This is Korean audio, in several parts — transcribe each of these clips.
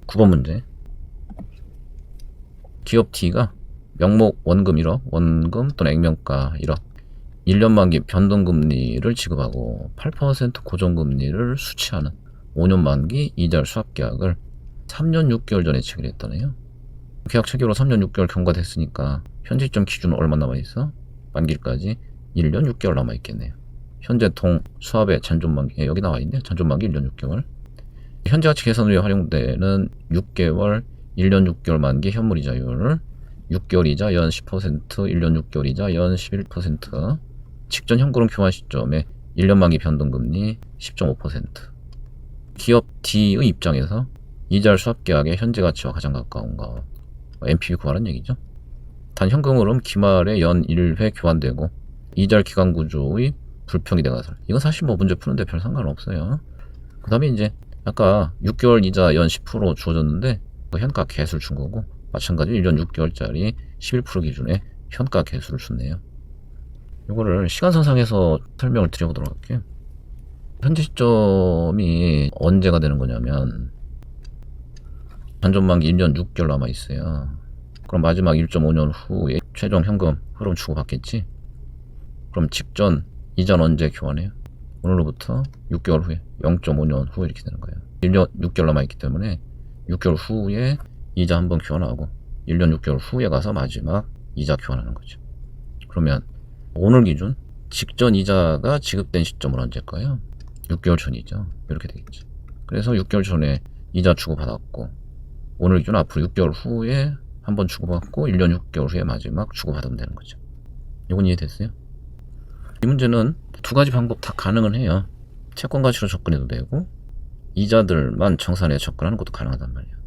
9번 문제. 기업 T가 명목 원금 1억, 원금 또는 액면가 1억, 1년 만기 변동금리를 지급하고 8% 고정금리를 수취하는 5년 만기 이자율 수합계약을 3년 6개월 전에 체결했다네요. 계약 체결로 3년 6개월 경과됐으니까 현재 시점 기준은 얼마 남아있어? 만기일까지 1년 6개월 남아있겠네요. 현재 동 수합의 잔존만기, 여기 나와있네. 잔존만기 1년 6개월. 현재 가치 계산 후에 활용되는 6개월 1년 6개월 만기 현물이자율 6개월 이자 연 10%, 1년 6개월 이자 연 11%, 직전 현금으로 교환 시점에 1년 만기 변동금리 10.5%. 기업 D의 입장에서 이자율 수합계약의 현재 가치와 가장 가까운 것, NPV 구하라는 얘기죠. 단 현금으로는 기말에 연 1회 교환되고 이자율 기간 구조의 불평이 돼가서 이건 사실 뭐 문제 푸는데 별 상관없어요. 그 다음에 이제 아까 6개월 이자 연 10% 주어졌는데 그 현가 개수를 준 거고, 마찬가지로 1년 6개월짜리 11% 기준의 현가 개수를 줬네요. 이거를 시간선상에서 설명을 드려보도록 할게요. 현재 시점이 언제가 되는 거냐면 잔존만기 1년 6개월 남아있어요. 그럼 마지막 1.5년 후에 최종 현금 흐름 주고받겠지. 그럼 직전 이자는 언제 교환해요? 오늘로부터 6개월 후에 0.5년 후에 이렇게 되는 거예요. 1년 6개월 남아있기 때문에 6개월 후에 이자 한번 교환하고 1년 6개월 후에 가서 마지막 이자 교환하는 거죠. 그러면 오늘 기준 직전 이자가 지급된 시점은 언제일까요? 6개월 전이죠. 이렇게 되겠죠. 그래서 6개월 전에 이자 주고받았고 오늘 기준 앞으로 6개월 후에 한번 주고받고 1년 6개월 후에 마지막 주고받으면 되는 거죠. 이건 이해됐어요? 이 문제는 두 가지 방법 다 가능은 해요. 채권 가치로 접근해도 되고 이자들만 정산해 접근하는 것도 가능하단 말이에요.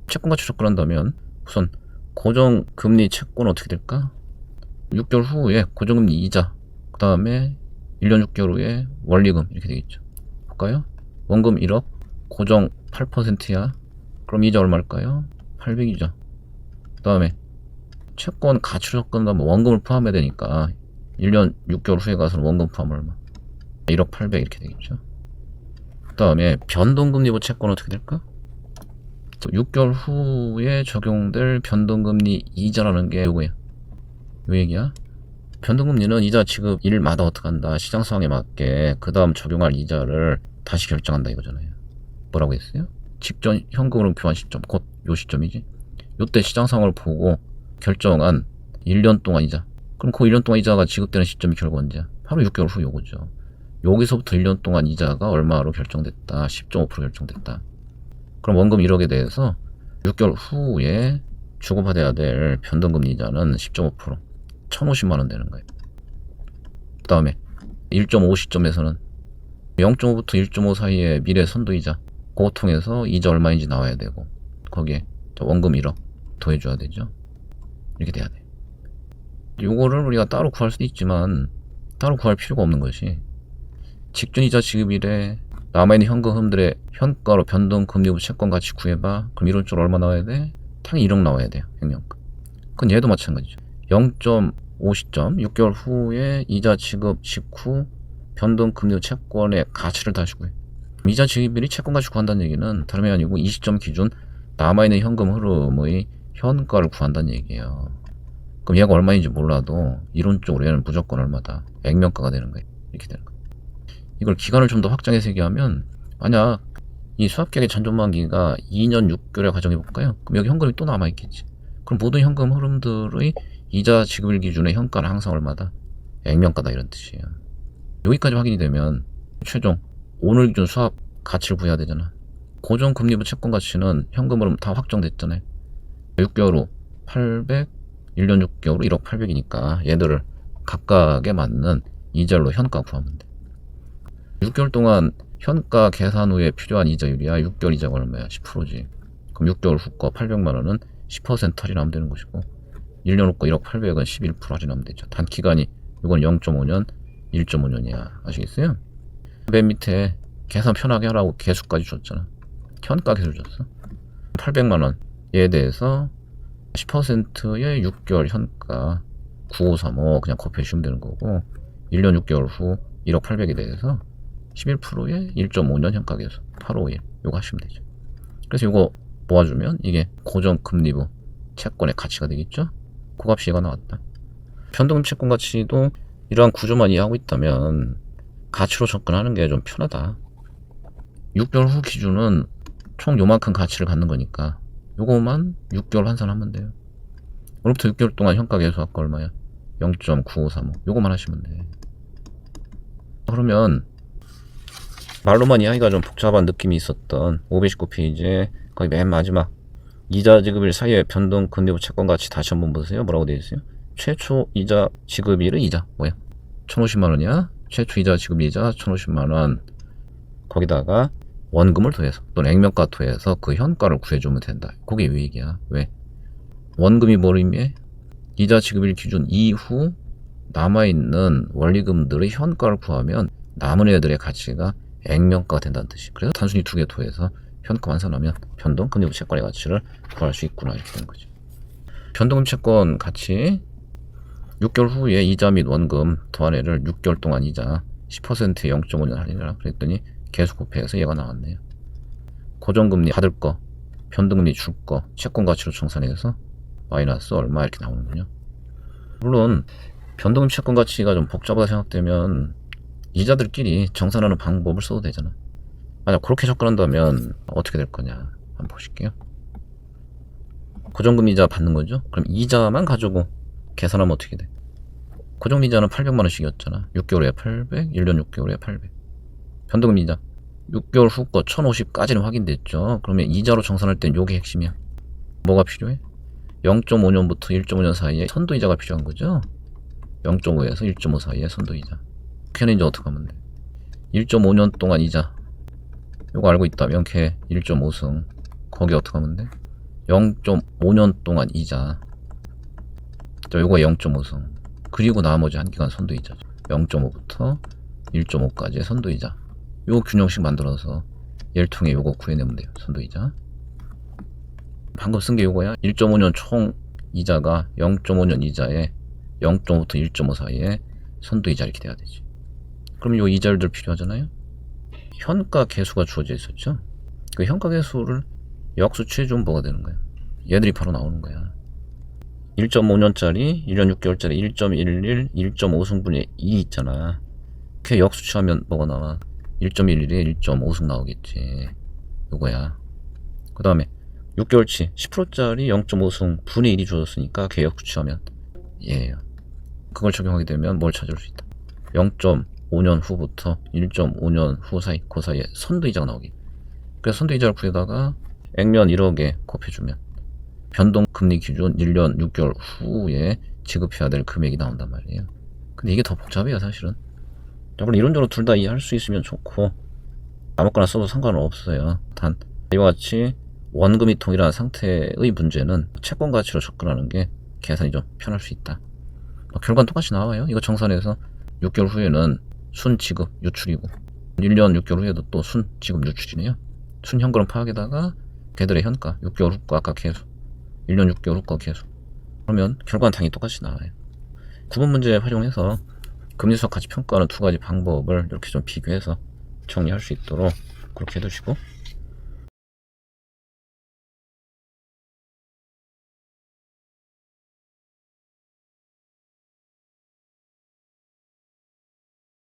채권 가치로 접근한다면 우선 고정금리 채권 어떻게 될까? 6개월 후에 고정금리 이자, 그 다음에 1년 6개월 후에 원리금 이렇게 되겠죠. 볼까요? 원금 1억, 고정 8%야. 그럼 이자 얼마일까요? 800이죠. 그 다음에 채권 가치로 접근하면 원금을 포함해야 되니까 1년 6개월 후에 가서는 원금 포함 얼마? 1억 800 이렇게 되겠죠. 그 다음에 변동금리부 채권 어떻게 될까? 6개월 후에 적용될 변동금리 이자라는 게 요거야. 요 얘기야. 변동금리는 이자 지급 일마다 어떻게 한다. 시장 상황에 맞게 그 다음 적용할 이자를 다시 결정한다 이거잖아요. 뭐라고 했어요? 직전 현금으로 교환 시점, 곧 요 시점이지. 요때 시장 상황을 보고 결정한 1년 동안 이자. 그럼 그 1년 동안 이자가 지급되는 시점이 결국 언제야? 바로 6개월 후 요거죠. 여기서부터 1년 동안 이자가 얼마로 결정됐다. 10.5% 결정됐다. 그럼 원금 1억에 대해서 6개월 후에 주고받아야 될 변동금리 이자는 10.5%, 1,050만 원 되는 거예요. 그 다음에 1.5 시점에서는 0.5부터 1.5 사이에 미래 선도이자, 그거 통해서 이자 얼마인지 나와야 되고 거기에 원금 1억 더해줘야 되죠. 이렇게 돼야 돼. 요거를 우리가 따로 구할 수도 있지만 따로 구할 필요가 없는 것이, 직전 이자 지급일에 남아있는 현금 흐름들의 현가로 변동금리부 채권 가치 구해봐. 그럼 이런 쪽 얼마 나와야 돼? 당연히 1억 나와야 돼요. 액면가. 그건 얘도 마찬가지죠. 0.5 시점 6개월 후에 이자 지급 직후 변동금리부 채권의 가치를 다시 구해. 이자 지급일이 채권 가치 구한다는 얘기는 다름이 아니고 이 시점 기준 남아있는 현금 흐름의 현가를 구한다는 얘기예요. 그럼 얘가 얼마인지 몰라도 이론적으로 얘는 무조건 얼마다. 액면가가 되는 거예요. 이렇게 되는 거예요. 이걸 기간을 좀 더 확장해서 얘기하면, 만약 이 수합계약의 잔존만기가 2년 6개월에 가정해볼까요? 그럼 여기 현금이 또 남아있겠지. 그럼 모든 현금 흐름들의 이자 지급일 기준의 현가는 항상 얼마다? 액면가다 이런 뜻이에요. 여기까지 확인이 되면 최종 오늘 기준 수합 가치를 구해야 되잖아. 고정금리부 채권 가치는 현금 흐름 다 확정됐잖아요. 6개월 후 800, 1년 6개월 후 1억 800이니까 얘들을 각각에 맞는 이자율로 현가 구하면 돼. 6개월 동안 현가 계산 후에 필요한 이자율이야. 6개월 이자가 얼마야? 10%지. 그럼 6개월 후 거 800만 원은 10% 할인하면 되는 것이고 1년 후 거 1억 800은 11% 할인하면 되죠. 단 기간이 이건 0.5년, 1.5년이야. 아시겠어요? 맨 밑에 계산 편하게 하라고 개수까지 줬잖아. 현가 개수를 줬어. 800만 원 얘에 대해서 10%의 6개월 현가 9535 그냥 곱해 주시면 되는 거고, 1년 6개월 후 1억 800에 대해서 11%의 1.5년 현가 계수 851 요거 하시면 되죠. 그래서 이거 모아주면 이게 고정금리부 채권의 가치가 되겠죠. 그 값이 얘가 나왔다. 변동금 채권 가치도 이러한 구조만 이해하고 있다면 가치로 접근하는 게 좀 편하다. 6개월 후 기준은 총 요만큼 가치를 갖는 거니까 요거만 6개월 환산하면 돼요. 오늘부터 6개월 동안 현가 계수 아까 얼마야? 0.9535 요거만 하시면 돼. 그러면 말로만 이해하기가 좀 복잡한 느낌이 있었던 519페이지에 거의 맨 마지막 이자 지급일 사이의 변동 금리부 채권 가치 다시 한번 보세요. 뭐라고 되어 있어요? 최초 이자 지급일의 이자 뭐야? 1,050만 원이야. 최초 이자 지급일 이자 1,050만 원. 거기다가 원금을 더해서 또는 액면가 더해서 그 현가를 구해주면 된다. 그게 왜 얘기야? 왜? 원금이 뭘 의미해? 이자 지급일 기준 이후 남아있는 원리금들의 현가를 구하면 남은 애들의 가치가 액면가가 된다는 뜻이. 그래서 단순히 두 개 더해서 현가 환산하면 변동 금리부 채권의 가치를 구할 수 있구나 이렇게 되는 거지. 변동금 채권 가치 6개월 후에 이자 및 원금 더한 애를 6개월 동안 이자 10%에 0.5년 할인이라 그랬더니 계수 곱해서 얘가 나왔네요. 고정금리 받을 거, 변동금리 줄 거, 채권 가치로 청산해서 마이너스 얼마 이렇게 나오는군요. 물론 변동금 채권 가치가 좀 복잡하다 생각되면 이자들끼리 정산하는 방법을 써도 되잖아. 만약 그렇게 접근한다면 어떻게 될 거냐 한번 보실게요. 고정금 이자 받는 거죠. 그럼 이자만 가지고 계산하면 어떻게 돼? 고정금 이자는 800만 원씩이었잖아. 6개월에 800, 1년 6개월에 800. 변동금 이자 6개월 후 거 1050까지는 확인됐죠. 그러면 이자로 정산할 땐 요게 핵심이야. 뭐가 필요해? 0.5년부터 1.5년 사이에 선도이자가 필요한 거죠. 0.5에서 1.5 사이에 선도이자. 걔는 이제 어떻게 하면 돼? 1.5년 동안 이자 요거 알고 있다면 걔 1.5승 거기 어떻게 하면 돼? 0.5년 동안 이자 요거 0.5승 그리고 나머지 한 기간 선도이자죠. 0.5부터 1.5까지의 선도이자 요 균형식 만들어서 얘를 통해 요거 구해내면 돼요. 선도이자 방금 쓴 게 요거야. 1.5년 총 이자가 0.5년 이자에 0.5부터 1.5 사이에 선도이자 이렇게 돼야 되지. 그럼 요 이자율들 필요하잖아요. 현가 계수가 주어져 있었죠. 그 현가 계수를 역수 취해주면 뭐가 되는 거야? 얘들이 바로 나오는 거야. 1.5년짜리 1년 6개월짜리 1.11 1.5승분의 2 있잖아. 걔 역수 취하면 뭐가 나와? 1.11에 1.5승 나오겠지. 요거야. 그 다음에 6개월치 10%짜리 0.5승 분의 1이 주어졌으니까 걔 역수 취하면 얘예요. 그걸 적용하게 되면 뭘 찾을 수 있다. 0.5년 후부터 1.5년 후 사이 그 사이에 선도이자가 나오기. 그래서 선도이자를 구해다가 액면 1억에 곱해주면 변동금리 기준 1년 6개월 후에 지급해야 될 금액이 나온단 말이에요. 근데 이게 더 복잡해요 사실은. 물론 이론적으로 둘 다 이해할 수 있으면 좋고 아무거나 써도 상관은 없어요. 단 이와 같이 원금이 동일한 상태의 문제는 채권 가치로 접근하는 게 계산이 좀 편할 수 있다. 결과는 똑같이 나와요. 이거 정산해서 6개월 후에는 순 지급 유출이고 1년 6개월 후에도 또 순 지급 유출이네요. 순 현금을 파악에다가 걔들의 현가 6개월 후 거 아까 계수 1년 6개월 후 거 계수 그러면 결과는 당연히 똑같이 나와요. 9번 문제 활용해서 금리수학 가치 평가하는 두 가지 방법을 이렇게 좀 비교해서 정리할 수 있도록 그렇게 해두시고